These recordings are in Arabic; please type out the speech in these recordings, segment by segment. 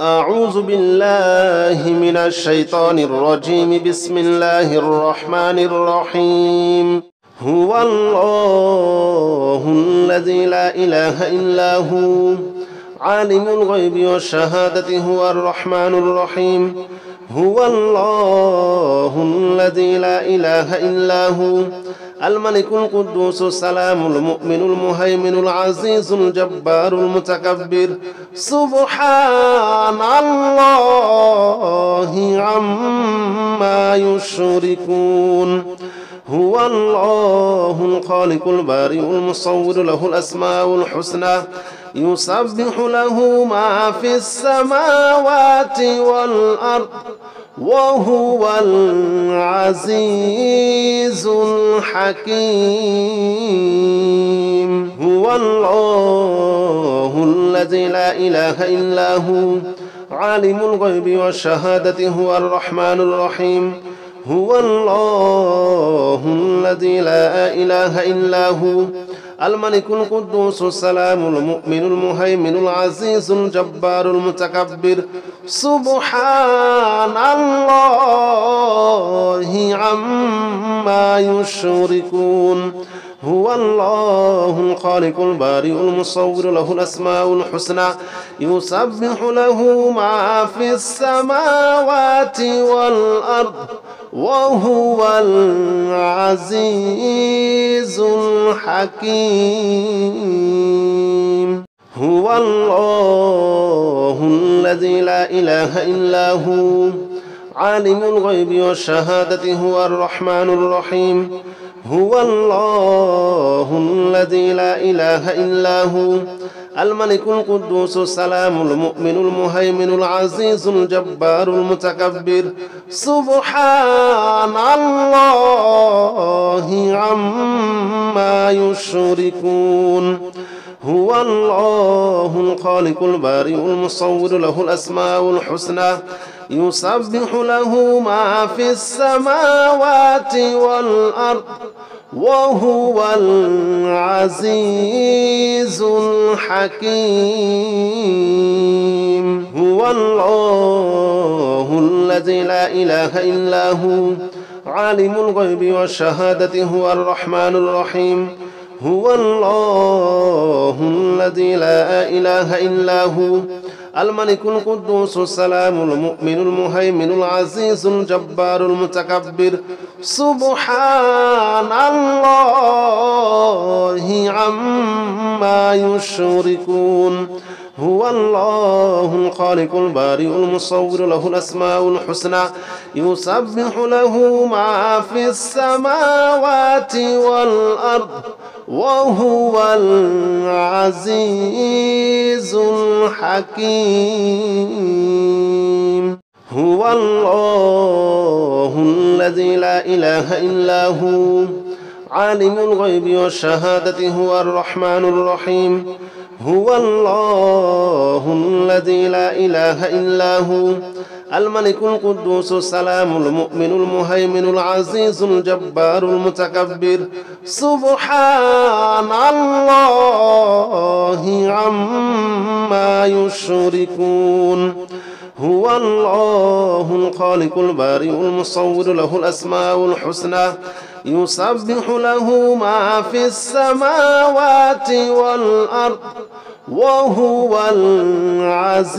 أعوذ بالله من الشيطان الرجيم. بسم الله الرحمن الرحيم. هو الله الذي لا إله إلا هو عالم الغيب والشهادة هو الرحمن الرحيم. هو الله الذي لا إله إلا هو الملك القدوس السلام المؤمن المهيمن العزيز الجبار المتكبر. سبحان الله عما يشركون. هو الله الخالق البارئ المصور له الأسماء الحسنى يسبح له ما في السماوات والأرض وهو العزيز الحكيم. هو الله الذي لا إله إلا هو عالم الغيب والشهادة هو الرحمن الرحيم. هو الله الذي لا إله إلا هو الملك القدوس السلام المؤمن المهيمن العزيز الجبار المتكبر. سبحان الله عما يشركون. هو الله الخالق البارئ المصور له الأسماء الحسنى يسبح له ما في السماوات والأرض وهو العزيز الحكيم. هو الله الذي لا إله إلا هو عالم الغيب والشهادة هو الرحمن الرحيم. هو الله الذي لا إله إلا هو الملك القدوس السلام المؤمن المهيمن العزيز الجبار المتكبر. سبحان الله عما يشركون. هو الله الخالق البارئ المصور له الأسماء الحسنى يسبح له ما في السماوات والأرض وهو العزيز الحكيم. هو الله الذي لا إله إلا هو عالم الغيب والشهادة هو الرحمن الرحيم. هو الله الذي لا إله إلا هو الملك القدوس السلام المؤمن المهيمن العزيز الجبار المتكبر. سبحان الله عما يشركون. هو الله الخالق البارئ المصور له الأسماء الحسنى يسبح له ما في السماوات والأرض وهو العزيز الحكيم. هو الله الذي لا إله إلا هو عالم الغيب والشهادة هو الرحمن الرحيم. هو الله الذي لا إله إلا هو الملك القدوس السلام المؤمن المهيمن العزيز الجبار المتكبر. سبحان الله عما يشركون. هو الله الخالق البارئ المصور له الأسماء الحسنى يسبح له ما في السماوات والأرض وهو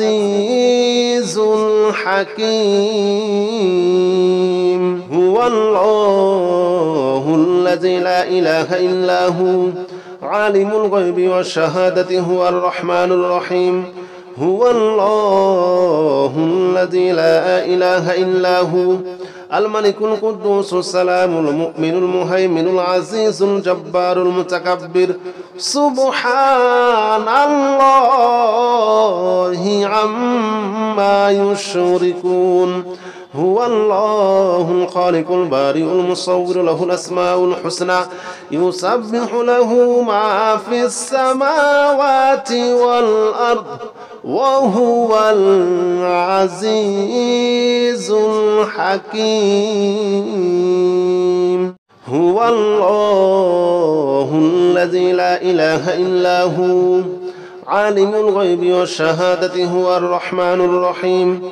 العزيز الحكيم. هو الله الذي لا إله إلا هو عالم الغيب والشهادة هو الرحمن الرحيم. هو الله الذي لا إله إلا هو الملك القدوس السلام المؤمن المهيمن العزيز الجبار المتكبر. سبحان الله عما يشركون. هو الله الخالق البارئ المصور له الأسماء الحسنى يسبح له ما في السماوات والأرض وهو العزيز الحكيم. هو الله الذي لا إله إلا هو عالم الغيب والشهادة هو الرحمن الرحيم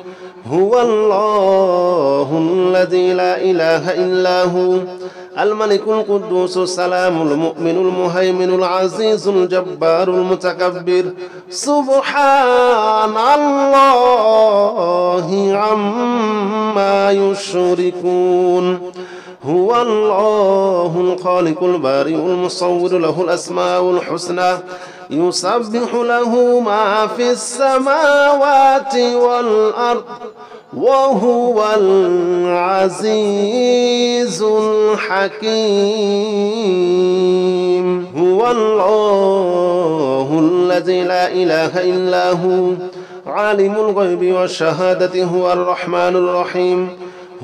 هو الله الذي لا إله إلا هو الملك القدوس السلام المؤمن المهيمن العزيز الجبار المتكبر سبحان الله عما يشركون هو الله الخالق البارئ المصور له الأسماء الحسنى يسبح له ما في السماوات والأرض وهو العزيز الحكيم هو الله الذي لا إله إلا هو عالم الغيب والشهادة هو الرحمن الرحيم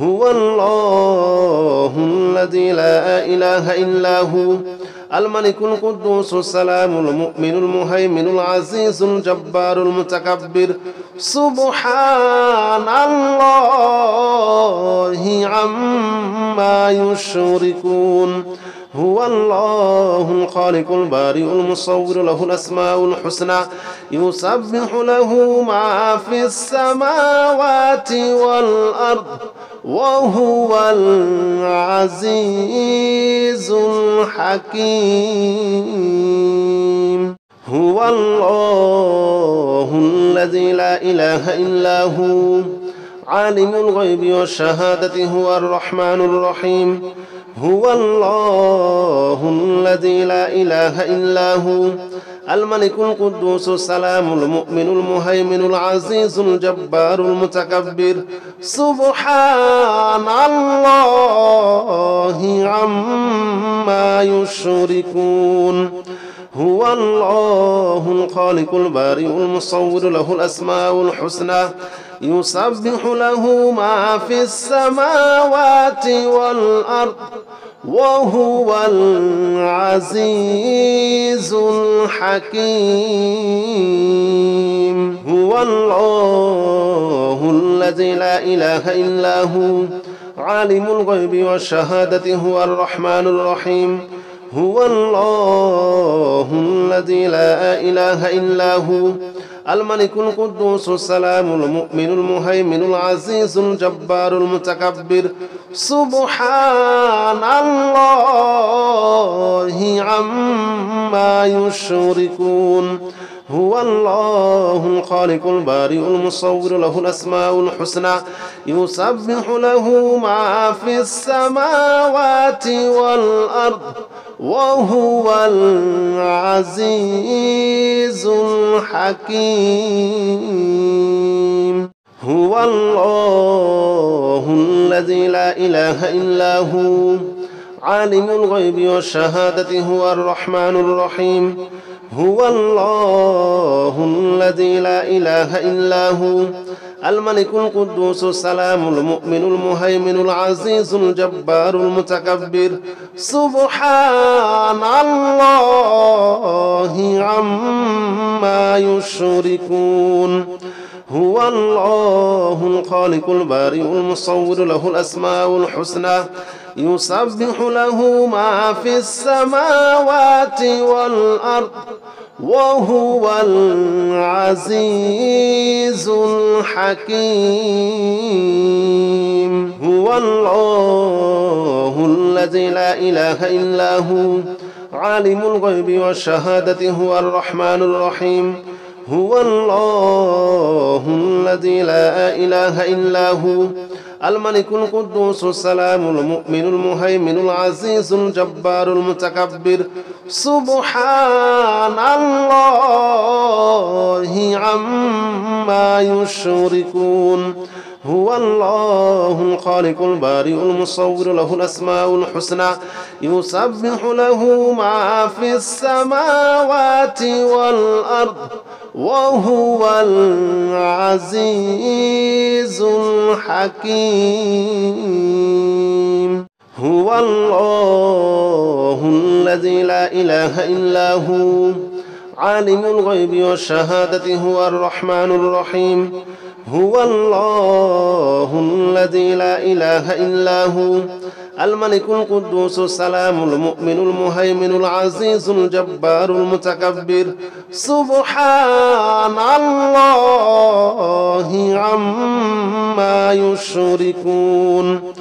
هو الله الذي لا إله إلا هو الملك القدوس السلام المؤمن المهيمن العزيز الجبار المتكبر سبحان الله عما يشركون هو الله الخالق البارئ المصور له الأسماء الحسنى يسبح له ما في السماوات والأرض وهو العزيز الحكيم هو الله الذي لا إله إلا هو عالم الغيب والشهادة هو الرحمن الرحيم هو الله الذي لا إله إلا هو الملك القدوس السلام المؤمن المهيمن العزيز الجبار المتكبر سبحان الله عما يشركون هو الله الخالق البارئ المصور له الأسماء الحسنى يسبح له ما في السماوات والأرض وهو العزيز الحكيم هو الله الذي لا إله إلا هو عالم الغيب والشهادة هو الرحمن الرحيم هو الله الذي لا إله إلا هو الملك القدوس السلام المؤمن المهيمن العزيز الجبار المتكبر سبحان الله عما يشركون هو الله الخالق البارئ المصور له الأسماء الحسنى يسبح له ما في السماوات والأرض وهو العزيز الحكيم هو الله الذي لا إله إلا هو عالم الغيب والشهادة هو الرحمن الرحيم هو الله الذي لا إله إلا هو الملك القدوس السلام المؤمن المهيمن العزيز الجبار المتكبر سبحان الله عما يشركون هو الله الخالق البارئ المصور له الأسماء الحسنى يسبح له ما في السماوات والأرض وهو العزيز الحكيم هو الله الذي لا إله إلا هو عالم الغيب والشهادة هو الرحمن الرحيم هو الله الذي لا إله إلا هو الملك القدوس السلام المؤمن المهيمن العزيز الجبار المتكبر سبحان الله عما يشركون هو الله الخالق البارئ المصور له الأسماء الحسنى يسبح له ما في السماوات والأرض وهو العزيز الحكيم هو الله الذي لا إله إلا هو عالم الغيب والشهادة هو الرحمن الرحيم هو الله الذي لا إله إلا هو الملك القدوس السلام المؤمن المهيمن العزيز الجبار المتكبر سبحان الله عما يشركون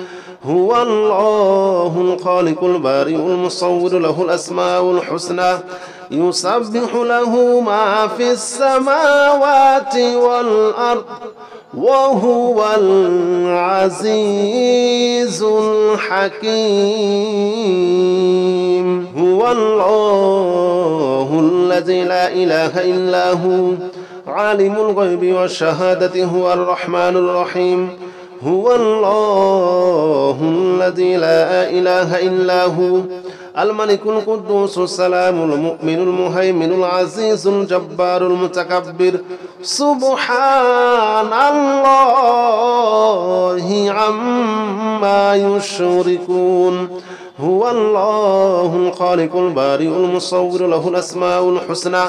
هو الله الخالق البارئ المصور له الأسماء الحسنى يسبح له ما في السماوات والأرض وهو العزيز الحكيم هو الله الذي لا إله إلا هو عالم الغيب والشهادة هو الرحمن الرحيم هو الله الذي لا إله إلا هو الملك القدوس السلام المؤمن المهيمن العزيز الجبار المتكبر سبحان الله عما يشركون هو الله الخالق البارئ المصور له الأسماء الحسنى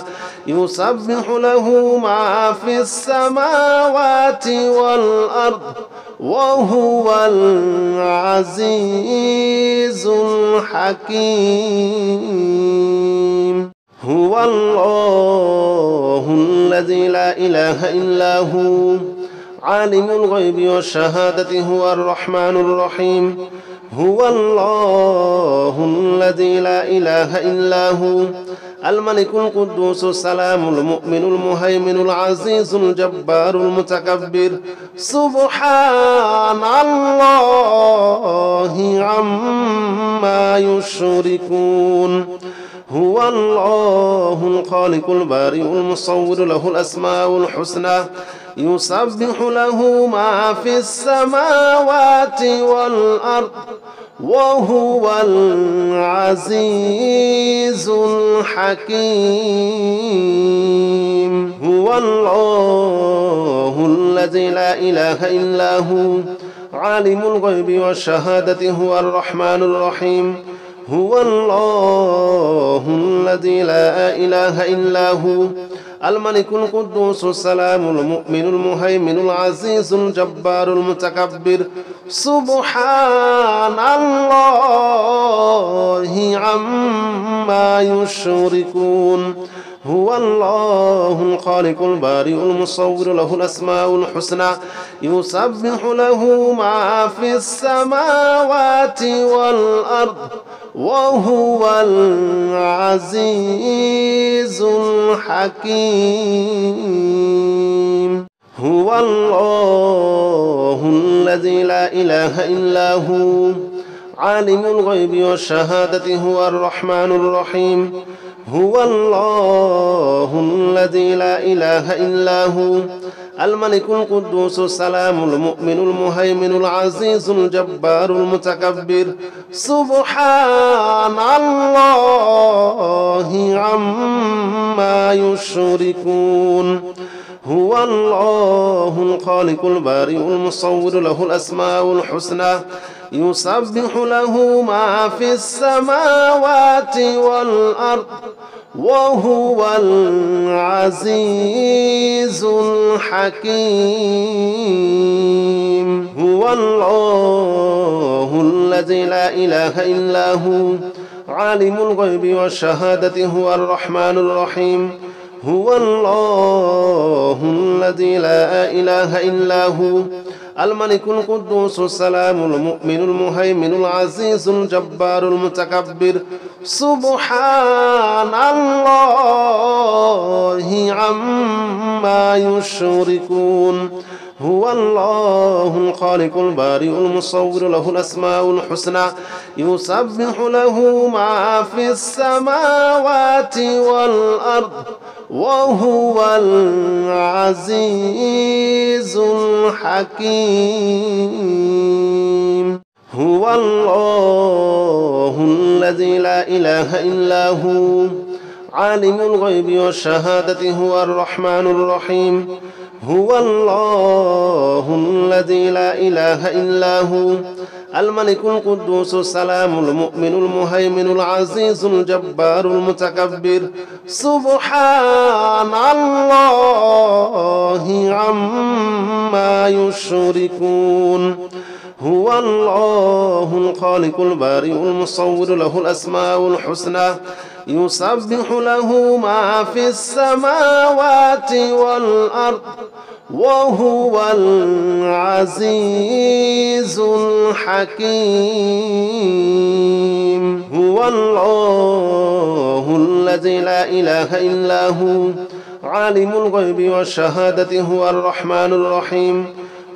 يسبح له ما في السماوات والأرض وهو العزيز الحكيم هو الله الذي لا إله إلا هو عالم الغيب والشهادة هو الرحمن الرحيم هو الله الذي لا إله إلا هو الملك القدوس السلام المؤمن المهيمن العزيز الجبار المتكبر سبحان الله عما يشركون هو الله الخالق البارئ المصور له الأسماء الحسنى يسبح له ما في السماوات والأرض وهو العزيز الحكيم هو الله الذي لا إله إلا هو عالم الغيب والشهادة هو الرحمن الرحيم هو الله الذي لا إله إلا هو الملك القدوس السلام المؤمن المهيمن العزيز الجبار المتكبر سبحان الله عما يشركون هو الله الخالق البارئ المصور له الأسماء الحسنى يسبح له ما في السماوات والأرض وهو العزيز الحكيم هو الله الذي لا إله إلا هو عالم الغيب والشهادة هو الرحمن الرحيم هو الله الذي لا إله إلا هو الملك القدوس السلام المؤمن المهيمن العزيز الجبار المتكبر سبحان الله عما يشركون هو الله الخالق البارئ المصور له الأسماء الحسنى يسبح له ما في السماوات والأرض وهو العزيز الحكيم هو الله الذي لا إله إلا هو عالم الغيب والشهادة هو الرحمن الرحيم هو الله الذي لا إله إلا هو الملك القدوس السلام المؤمن المهيمن العزيز الجبار المتكبر سبحان الله عما يشركون هو الله الخالق البارئ المصور له الأسماء الحسنى يسبح له ما في السماوات والأرض وهو العزيز الحكيم هو الله الذي لا إله إلا هو عالم الغيب والشهادة هو الرحمن الرحيم هو الله الذي لا إله إلا هو الملك القدوس السلام المؤمن المهيمن العزيز الجبار المتكبر سبحان الله عما يشركون هو الله الخالق البارئ المصور له الأسماء الحسنى يسبح له ما في السماوات والأرض وهو العزيز الحكيم هو الله الذي لا إله إلا هو عالم الغيب والشهادة هو الرحمن الرحيم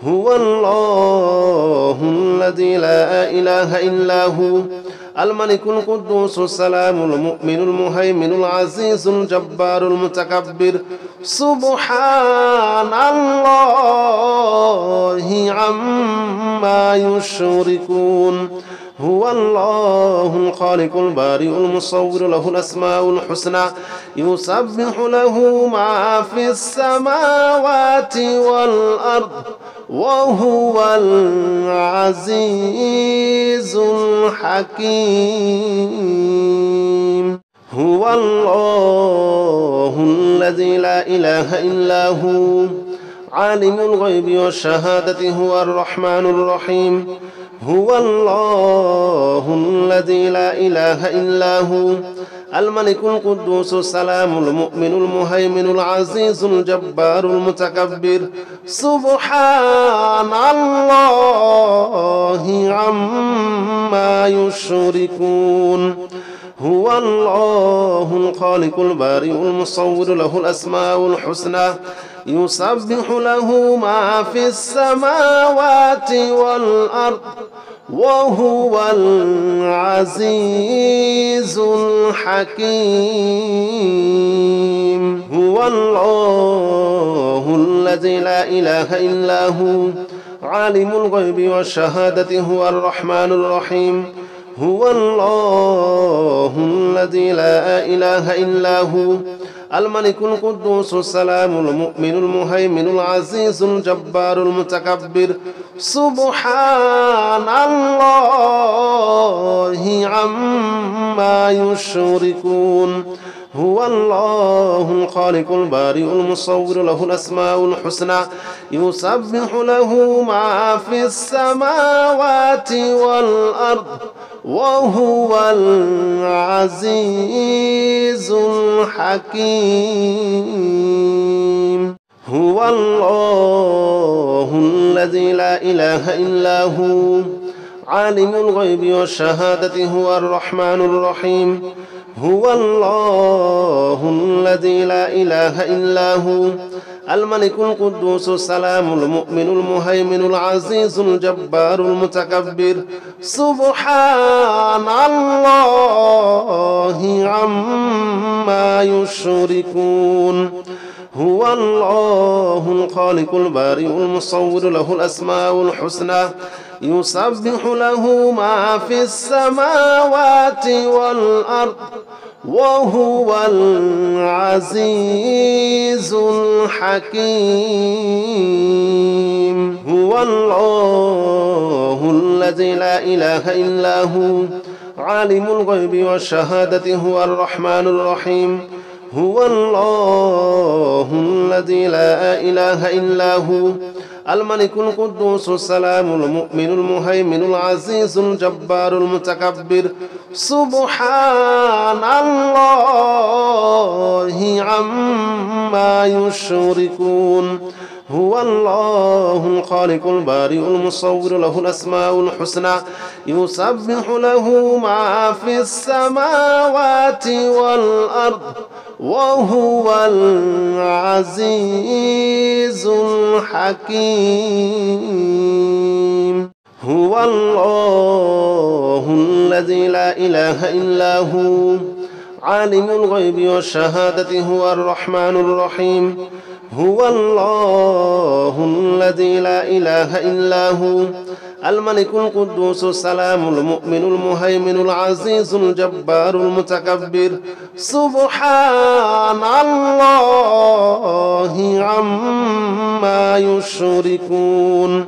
هو الله الذي لا إله إلا هو الملك القدوس السلام المؤمن المهيمن العزيز الجبار المتكبر سبحان الله عما يشركون هو الله الخالق البارئ المصور له الأسماء الحسنى يسبح له ما في السماوات والأرض وهو العزيز الحكيم هو الله الذي لا إله إلا هو عالم الغيب والشهادة هو الرحمن الرحيم هو الله الذي لا إله إلا هو الملك القدوس السلام المؤمن المهيمن العزيز الجبار المتكبر سبحان الله عما يشركون هو الله الخالق البارئ المصور له الأسماء الحسنى يسبح له ما في السماوات والأرض وهو العزيز الحكيم هو الله الذي لا إله إلا هو عالم الغيب والشهادة هو الرحمن الرحيم هو الله الذي لا إله إلا هو الملك القدوس السلام المؤمن المهيمن العزيز الجبار المتكبر سبحان الله عما يشركون هو الله الخالق البارئ المصور له الأسماء الحسنى يسبح له ما في السماوات والأرض وهو العزيز الحكيم هو الله الذي لا إله إلا هو عالم الغيب والشهادة هو الرحمن الرحيم هو الله الذي لا إله إلا هو الملك القدوس السلام المؤمن المهيمن العزيز الجبار المتكبر سبحان الله عما يشركون هو الله الخالق البارئ المصور له الأسماء الحسنى يسبح له ما في السماوات والأرض وهو العزيز الحكيم هو الله الذي لا إله إلا هو عالم الغيب والشهادة هو الرحمن الرحيم هو الله الذي لا إله إلا هو الملك القدوس السلام المؤمن المهيمن العزيز الجبار المتكبر سبحان الله عما يشركون هو الله الخالق البارئ المصور له الأسماء الحسنى يسبح له ما في السماوات والأرض وهو العزيز الحكيم هو الله الذي لا إله إلا هو عالم الغيب والشهادة هو الرحمن الرحيم هو الله الذي لا إله إلا هو الملك القدوس السلام المؤمن المهيمن العزيز الجبار المتكبر سبحان الله عما يشركون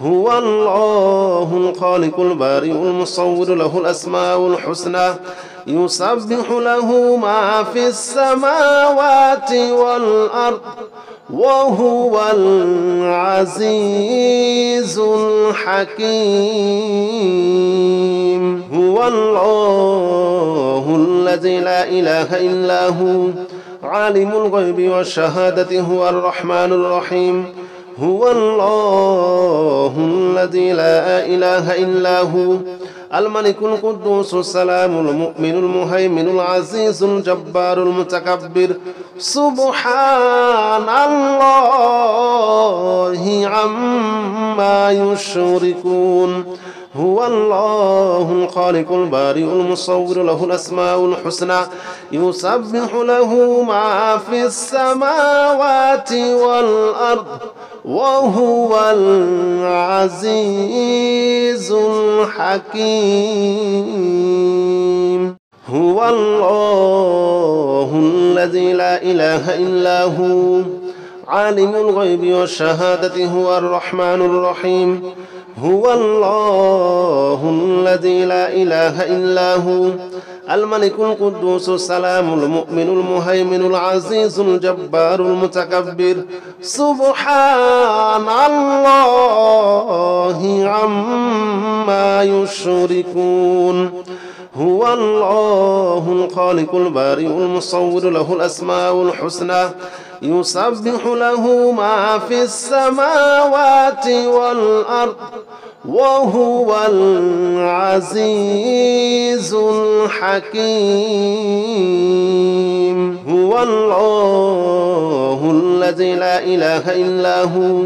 هو الله الخالق البارئ المصور له الأسماء الحسنى يسبح له ما في السماوات والأرض وهو العزيز الحكيم هو الله الذي لا إله إلا هو عالم الغيب والشهادة هو الرحمن الرحيم هو الله الذي لا إله إلا هو الملك القدوس السلام المؤمن المهيمن العزيز الجبار المتكبر سبحان الله عما يشركون هو الله الخالق البارئ المصور له الأسماء الحسنى يسبح له ما في السماوات والأرض وهو العزيز الحكيم هو الله الذي لا إله إلا هو عالم الغيب والشهادة هو الرحمن الرحيم هو الله الذي لا إله إلا هو الملك القدوس السلام المؤمن المهيمن العزيز الجبار المتكبر سبحان الله عما يشركون هو الله الخالق البارئ المصور له الأسماء الحسنى يسبح له ما في السماوات والأرض وهو العزيز الحكيم هو الله الذي لا إله إلا هو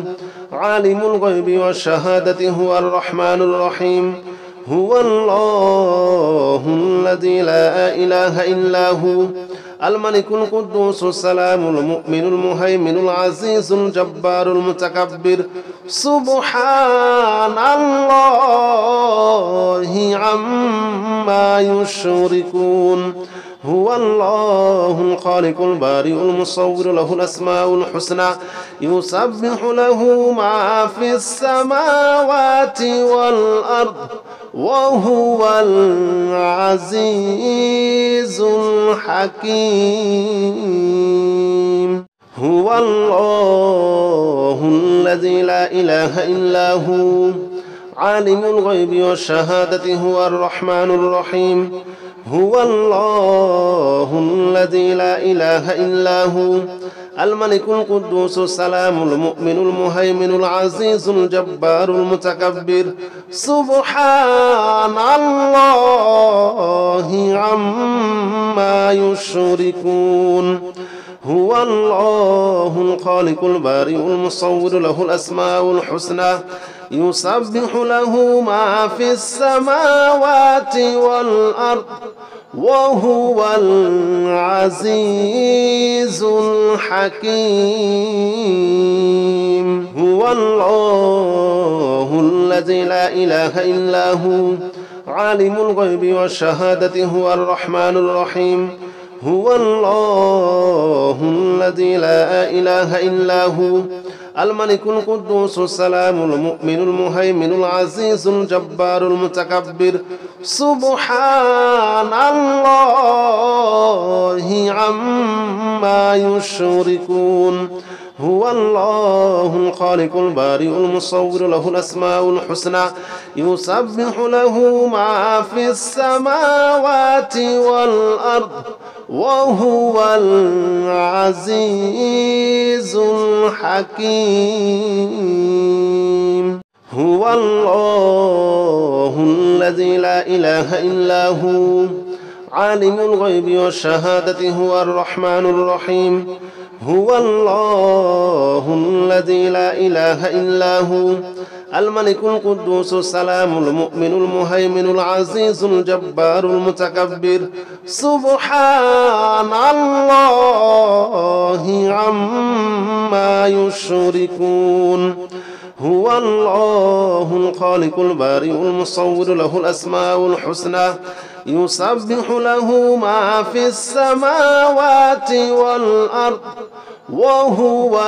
عالم الغيب والشهادة هو الرحمن الرحيم هو الله الذي لا إله إلا هو الملك القدوس السلام المؤمن المهيمن العزيز الجبار المتكبر سبحان الله عما يشركون هو الله الخالق البارئ المصور له الأسماء الحسنى يسبح له ما في السماوات والأرض وهو العزيز الحكيم هو الله الذي لا إله إلا هو عالم الغيب والشهادة هو الرحمن الرحيم هو الله الذي لا إله إلا هو الملك القدوس السلام المؤمن المهيمن العزيز الجبار المتكبر سبحان الله عما يشركون هو الله الخالق البارئ المصور له الأسماء الحسنى يسبح له ما في السماوات والأرض وهو العزيز الحكيم هو الله الذي لا إله إلا هو عالم الغيب والشهادة هو الرحمن الرحيم هو الله الذي لا إله إلا هو الملك القدوس السلام المؤمن المهيمن العزيز الجبار المتكبر سبحان الله عما يشركون هو الله الخالق البارئ المصور له الأسماء الحسنى يسبح له ما في السماوات والأرض وهو العزيز الحكيم هو الله الذي لا إله إلا هو عالم الغيب والشهادة هو الرحمن الرحيم هو الله الذي لا إله إلا هو الملك القدوس السلام المؤمن المهيمن العزيز الجبار المتكبر سبحان الله عما يشركون هو الله الخالق البارئ المصور له الأسماء الحسنى يسبح له ما في السماوات والأرض وهو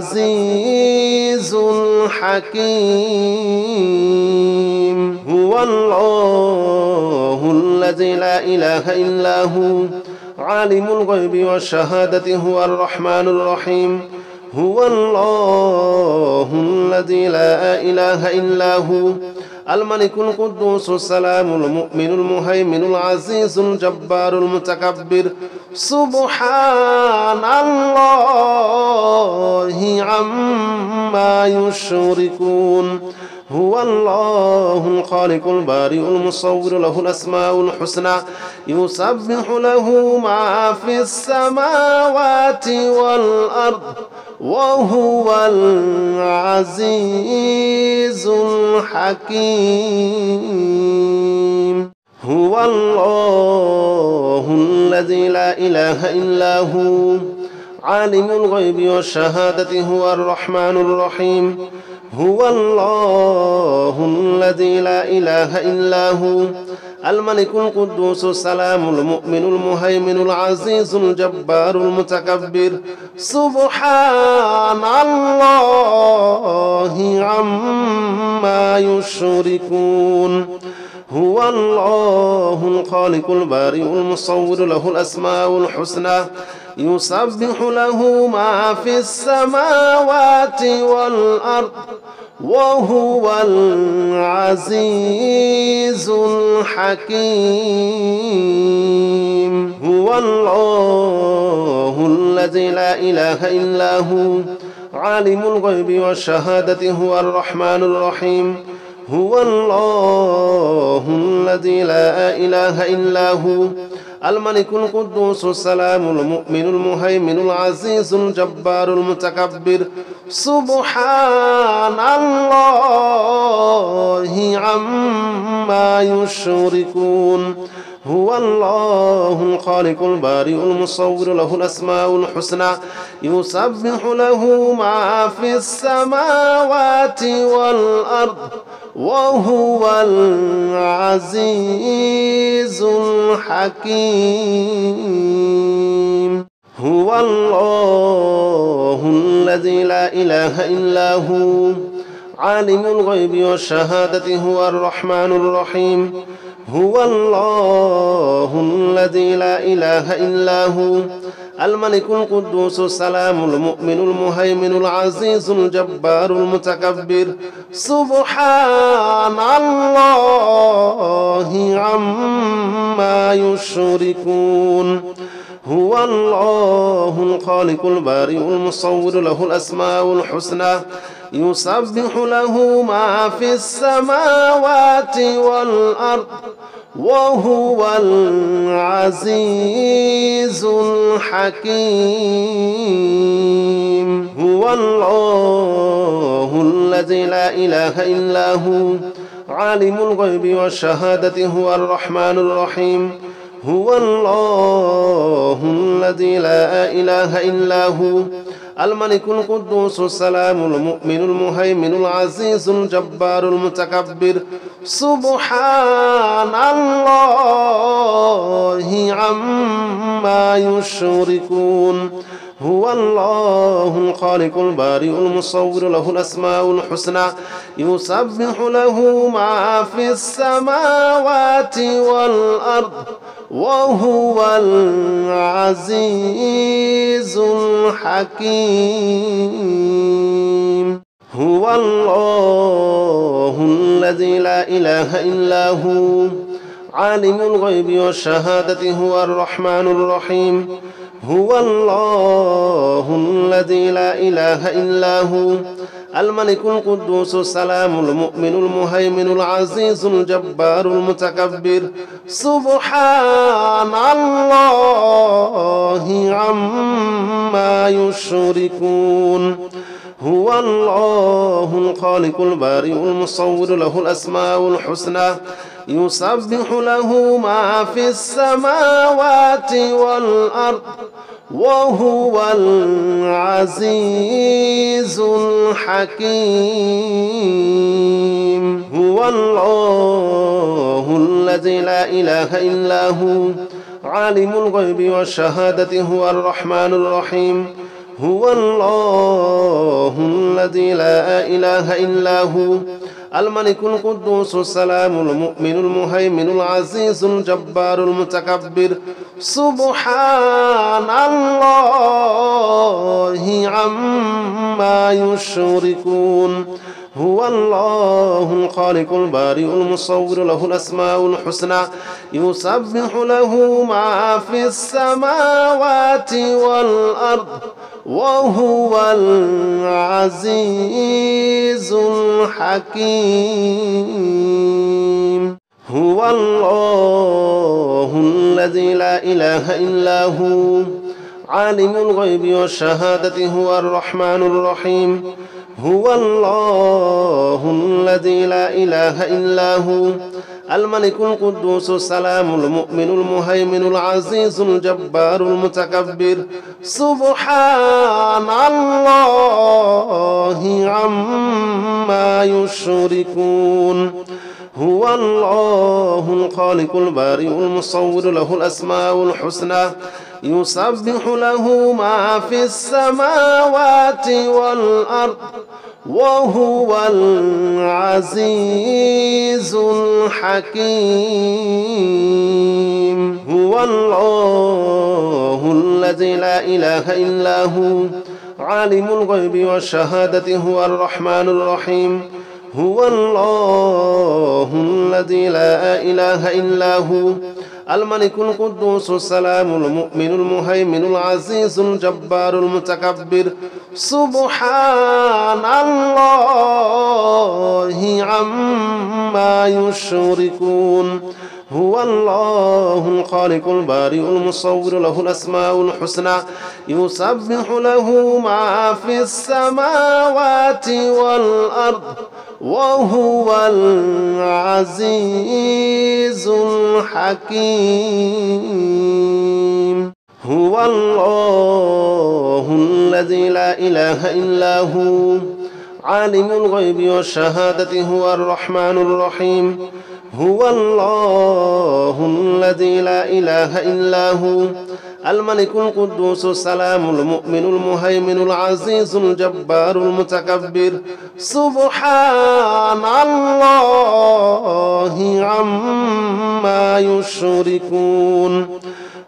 العزيز العزيز الحكيم هو الله الذي لا إله إلا هو عالم الغيب والشهادة هو الرحمن الرحيم هو الله الذي لا إله إلا هو الملك القدوس السلام المؤمن المهيمن العزيز الجبار المتكبر سبحان الله عما يشركون هو الله الخالق البارئ المصور له الأسماء الحسنى يسبح له ما في السماوات والأرض وهو العزيز الحكيم هو الله الذي لا إله إلا هو عالم الغيب والشهادة هو الرحمن الرحيم هو الله الذي لا إله إلا هو الملك القدوس السلام المؤمن المهيمن العزيز الجبار المتكبر سبحان الله عما يشركون هو الله الخالق البارئ المصور له الأسماء الحسنى يسبح له ما في السماوات والأرض وهو العزيز الحكيم هو الله الذي لا إله إلا هو عالم الغيب والشهادة هو الرحمن الرحيم هو الله الذي لا إله إلا هو الملك القدوس السلام المؤمن المهيمن العزيز الجبار المتكبر سبحان الله عما يشركون هو الله الخالق البارئ المصور له الأسماء الحسنى يسبح له ما في السماوات والأرض وهو العزيز الحكيم هو الله الذي لا إله إلا هو عالم الغيب والشهادة هو الرحمن الرحيم هو الله الذي لا إله إلا هو الملك القدوس السلام المؤمن المهيمن العزيز الجبار المتكبر سبحان الله عما يشركون هو الله الخالق البارئ المصور له الأسماء الحسنى يسبح له ما في السماوات والأرض وهو العزيز الحكيم هو الله الذي لا إله إلا هو عالم الغيب والشهادة هو الرحمن الرحيم هو الله الذي لا إله إلا هو الملك القدوس السلام المؤمن المهيمن العزيز الجبار المتكبر سبحان الله عما يشركون هو الله الخالق البارئ المصور له الأسماء الحسنى يسبح له ما في السماوات والأرض وهو العزيز الحكيم هو الله الذي لا إله إلا هو عالم الغيب والشهادة هو الرحمن الرحيم هو الله الذي لا إله إلا هو الملك القدوس السلام المؤمن المهيمن العزيز الجبار المتكبر سبحان الله عما يشركون هو الله الخالق البارئ المصور له الأسماء الحسنى يسبح له ما في السماوات والأرض وهو العزيز الحكيم هو الله الذي لا إله إلا هو عالم الغيب والشهادة هو الرحمن الرحيم هو الله الذي لا إله إلا هو الملك القدوس السلام المؤمن المهيمن العزيز الجبار المتكبر سبحان الله عما يشركون هو الله الخالق البارئ المصور له الأسماء الحسنى يسبح له ما في السماوات والأرض وهو العزيز الحكيم هو الله الذي لا إله إلا هو عالم الغيب والشهادة هو الرحمن الرحيم هو الله الذي لا إله إلا هو الملك القدوس السلام المؤمن المهيمن العزيز الجبار المتكبر سبحان الله عما يشركون هو الله الخالق البارئ المصور له الأسماء الحسنى يسبح له ما في السماوات والأرض وهو العزيز الحكيم هو الله الذي لا إله إلا هو عالم الغيب والشهادة هو الرحمن الرحيم هو الله الذي لا إله إلا هو الملك القدوس السلام المؤمن المهيمن العزيز الجبار المتكبر سبحان الله عما يشركون هو الله الخالق البارئ المصور له الأسماء الحسنى يسبح له ما في السماوات والأرض وهو العزيز الحكيم هو الله الذي لا إله إلا هو عالم الغيب والشهادة هو الرحمن الرحيم هو الله الذي لا إله إلا هو الملك القدوس السلام المؤمن المهيمن العزيز الجبار المتكبر سبحان الله عما يشركون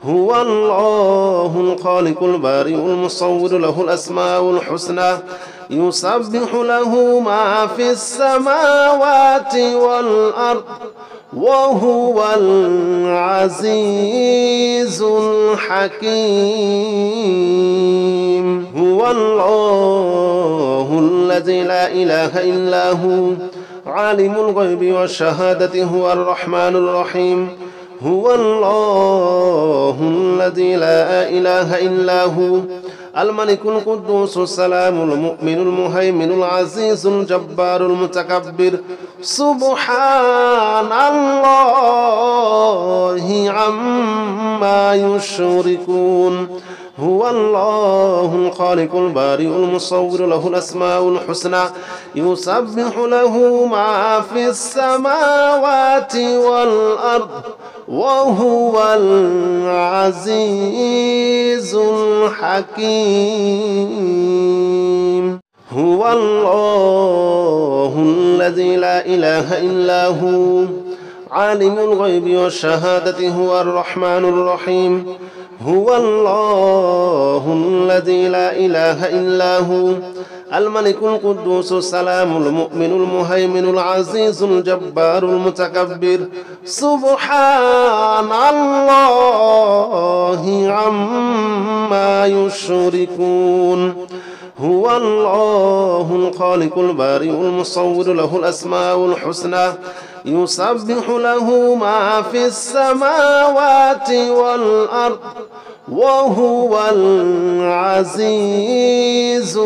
هو الله الخالق البارئ المصور له الأسماء الحسنى يسبح له ما في السماوات والأرض وهو العزيز الحكيم هو الله الذي لا إله إلا هو عالم الغيب والشهادة هو الرحمن الرحيم هو الله الذي لا إله إلا هو الملك القدوس السلام المؤمن المهيمن العزيز الجبار المتكبر سبحان الله عما يشركون هو الله الخالق البارئ المصور له الأسماء الحسنى يسبح له ما في السماوات والأرض وهو العزيز الحكيم هو الله الذي لا إله إلا هو عالم الغيب والشهادة هو الرحمن الرحيم هو الله الذي لا إله إلا هو الملك القدوس السلام المؤمن المهيمن العزيز الجبار المتكبر سبحان الله عما يشركون هو الله الخالق البارئ المصور له الأسماء الحسنى يسبح له ما في السماوات والأرض وهو العزيز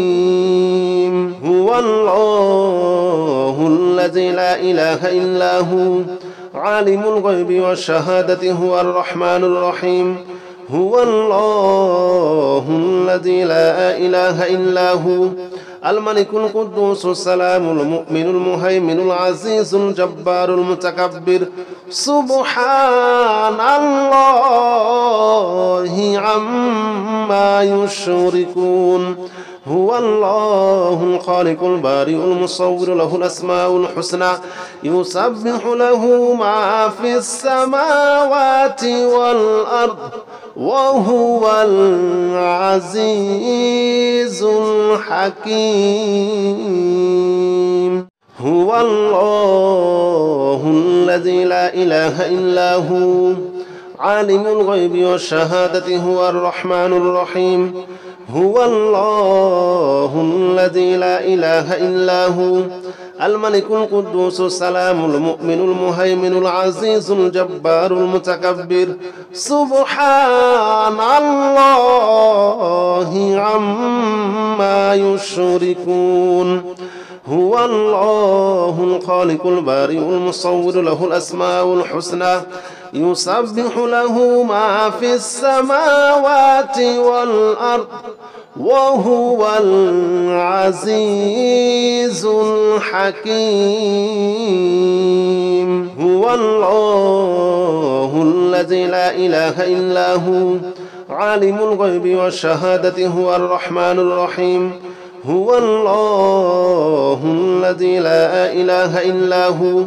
الحكيم هو الله الذي لا إله إلا هو عالم الغيب والشهادة هو الرحمن الرحيم هو الله الذي لا إله إلا هو الملك القدوس السلام المؤمن المهيمن العزيز الجبار المتكبر سبحان الله عما يشركون هو الله الخالق البارئ المصور له الأسماء الحسنى يسبح له ما في السماوات والأرض وهو العزيز الحكيم هو الله الذي لا إله إلا هو عالم الغيب والشهادة هو الرحمن الرحيم هو الله الذي لا إله إلا هو الملك القدوس السلام المؤمن المهيمن العزيز الجبار المتكبر سبحان الله عما يشركون هو الله الخالق البارئ المصور له الأسماء الحسنى يسبح له ما في السماوات والأرض وهو العزيز الحكيم هو الله الذي لا إله إلا هو عالم الغيب والشهادة هو الرحمن الرحيم هو الله الذي لا إله إلا هو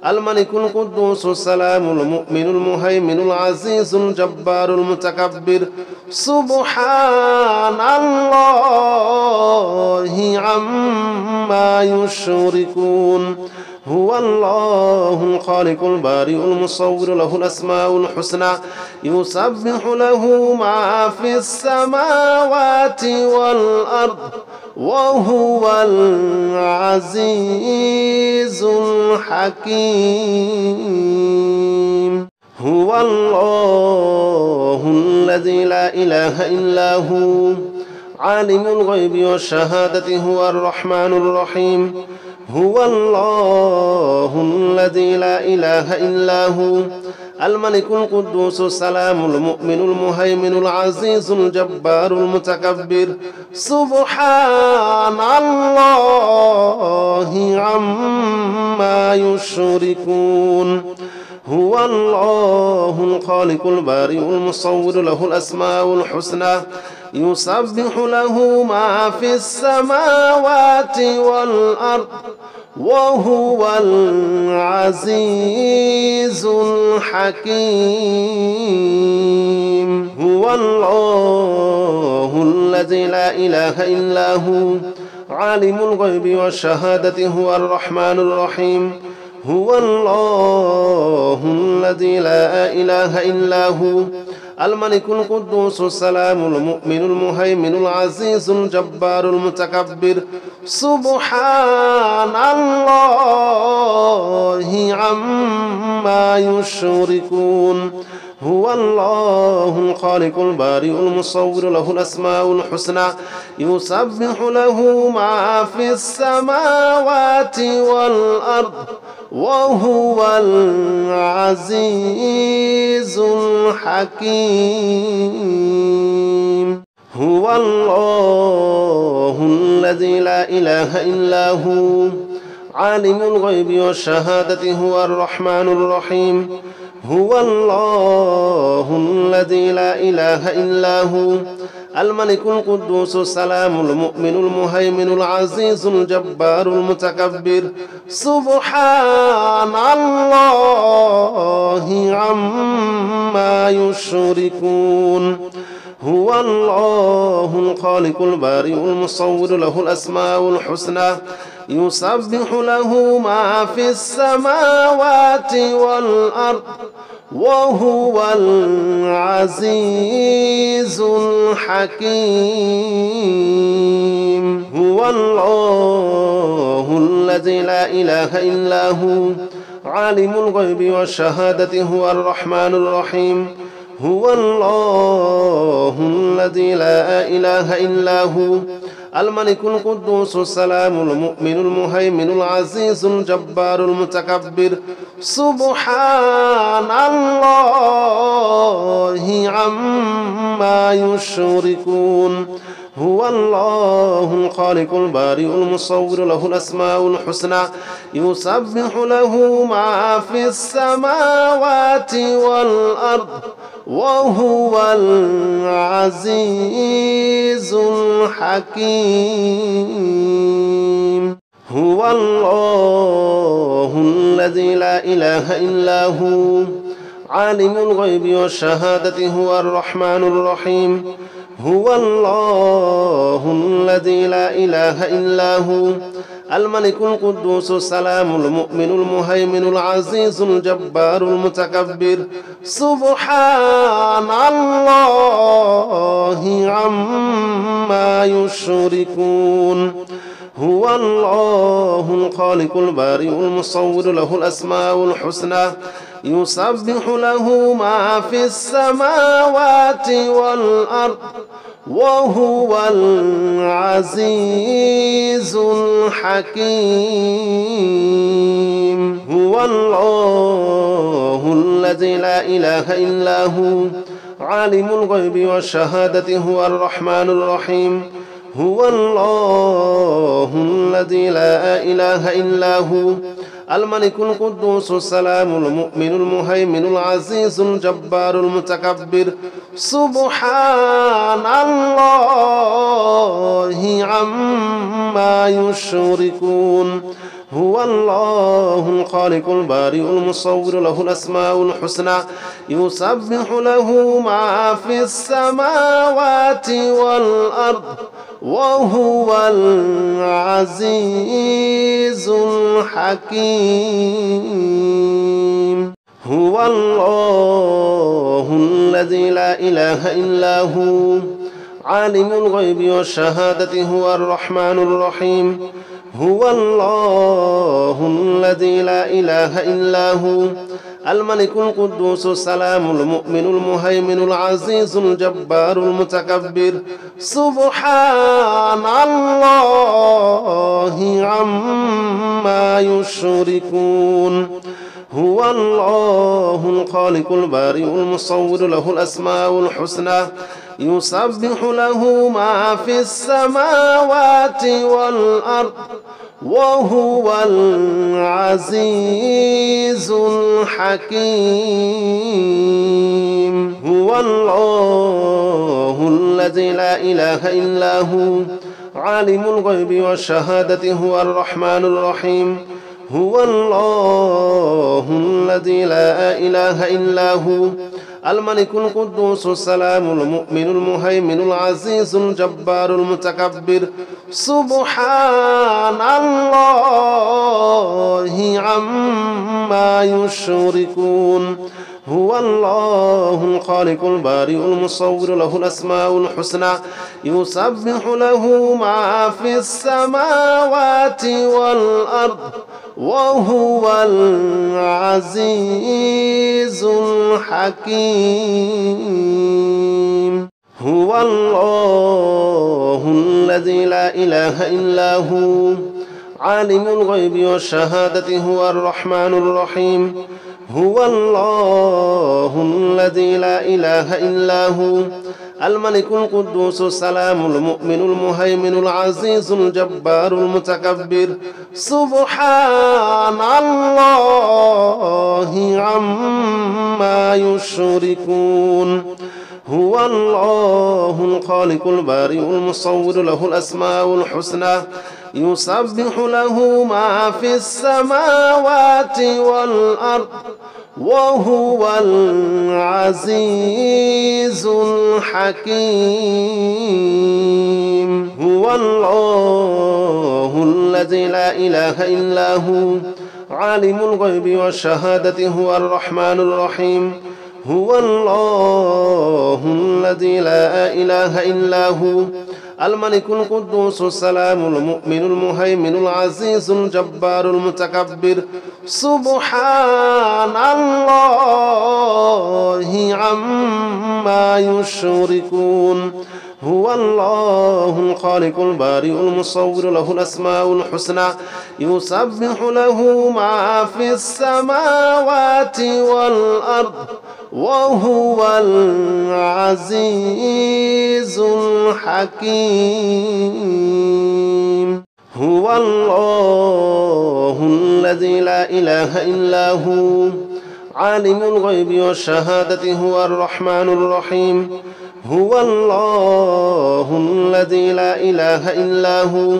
الملك القدوس السلام المؤمن المهيمن العزيز الجبار المتكبر سبحان الله عما يشركون هو الله الخالق البارئ المصور له الأسماء الحسنى يسبح له ما في السماوات والأرض وهو العزيز الحكيم هو الله الذي لا إله إلا هو عالم الغيب والشهادة هو الرحمن الرحيم هو الله الذي لا إله إلا هو الملك القدوس السلام المؤمن المهيمن العزيز الجبار المتكبر سبحان الله عما يشركون هو الله الخالق البارئ المصور له الأسماء الحسنى يسبح له ما في السماوات والأرض وهو العزيز الحكيم هو الله الذي لا إله إلا هو عالم الغيب والشهادة هو الرحمن الرحيم هو الله الذي لا إله إلا هو الملك القدوس السلام المؤمن المهيمن العزيز الجبار المتكبر سبحان الله عما يشركون هو الله الخالق البارئ المصور له الأسماء الحسنى يسبح له ما في السماوات والأرض وهو العزيز الحكيم هو الله الذي لا إله إلا هو عالم الغيب والشهادة هو الرحمن الرحيم هو الله الذي لا إله إلا هو الملك القدوس السلام المؤمن المهيمن العزيز الجبار المتكبر سبحان الله عما يشركون هو الله الخالق البارئ المصور له الأسماء الحسنى يسبح له ما في السماوات والأرض وهو العزيز الحكيم هو الله الذي لا إله إلا هو عالم الغيب والشهادة هو الرحمن الرحيم هو الله الذي لا إله إلا هو الملك القدوس السلام المؤمن المهيمن العزيز الجبار المتكبر سبحان الله عما يشركون هو الله الخالق البارئ المصور له الأسماء الحسنى يسبح له ما في السماوات والأرض وهو العزيز الحكيم هو الله الذي لا إله إلا هو عالم الغيب والشهادة هو الرحمن الرحيم هو الله الذي لا إله إلا هو الملك القدوس السلام المؤمن المهيمن العزيز الجبار المتكبر سبحان الله عما يشركون هو الله الخالق البارئ المصور له الأسماء الحسنى يسبح له ما في السماوات والأرض وهو العزيز الحكيم هو الله الذي لا إله إلا هو عالم الغيب والشهادة هو الرحمن الرحيم هو الله الذي لا إله إلا هو الملك القدوس السلام المؤمن المهيمن العزيز الجبار المتكبر سبحان الله عما يشركون هو الله الخالق البارئ المصور له الأسماء الحسنى يسبح له ما في السماوات والأرض وهو العزيز الحكيم هو الله الذي لا إله إلا هو عالم الغيب والشهادة هو الرحمن الرحيم هو الله الذي لا إله إلا هو الملك القدوس السلام المؤمن المهيمن العزيز الجبار المتكبر سبحان الله عما يشركون هو الله الخالق البارئ المصور له الأسماء الحسنى يسبح له ما في السماوات والأرض وهو العزيز الحكيم هو الله الذي لا إله إلا هو عالم الغيب والشهادة هو الرحمن الرحيم هو الله الذي لا إله إلا هو الملك القدوس السلام المؤمن المهيمن العزيز الجبار المتكبر سبحان الله عما يشركون هو الله الخالق البارئ المصور له الأسماء الحسنى يسبح له ما في السماوات والأرض وهو العزيز الحكيم هو الله الذي لا إله إلا هو عالم الغيب والشهادة هو الرحمن الرحيم هو الله الذي لا إله إلا هو الملك القدوس السلام المؤمن المهيمن العزيز الجبار المتكبر سبحان الله عما يشركون هو الله الخالق البارئ المصور له الأسماء الحسنى يسبح له ما في السماوات والأرض وهو العزيز الحكيم هو الله الذي لا إله إلا هو عالم الغيب والشهادة هو الرحمن الرحيم هو الله الذي لا إله إلا هو الملك القدوس السلام المؤمن المهيمن العزيز الجبار المتكبر سبحان الله عما يشركون هو الله الخالق البارئ المصور له الأسماء الحسنى يسبح له ما في السماوات والأرض وهو العزيز الحكيم. هو الله الذي لا إله إلا هو عالم الغيب والشهادة هو الرحمن الرحيم. هو الله الذي لا إله إلا هو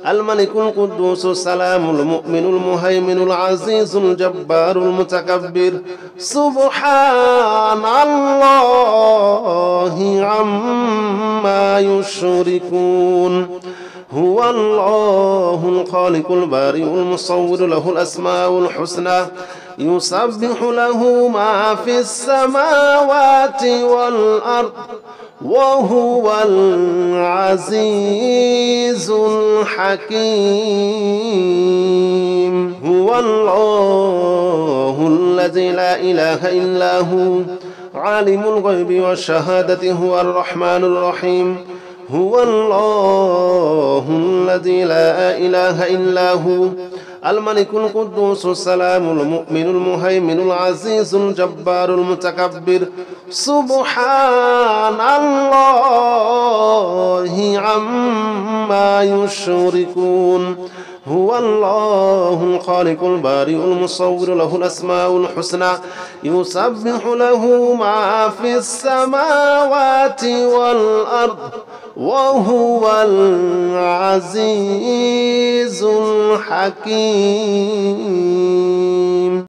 الملك القدوس السلام المؤمن المهيمن العزيز الجبار المتكبر. سبحان الله عما يشركون. هو الله الخالق البارئ المصور له الأسماء الحسنى يسبح له ما في السماوات والأرض وهو العزيز الحكيم. هو الله الذي لا إله إلا هو عالم الغيب والشهادة هو الرحمن الرحيم. هو الله الذي لا إله إلا هو الملك القدوس السلام المؤمن المهيمن العزيز الجبار المتكبر. سبحان الله عما يشركون. هو الله الخالق البارئ المصور له الأسماء الحسنى يسبح له ما في السماوات والأرض وهو العزيز الحكيم.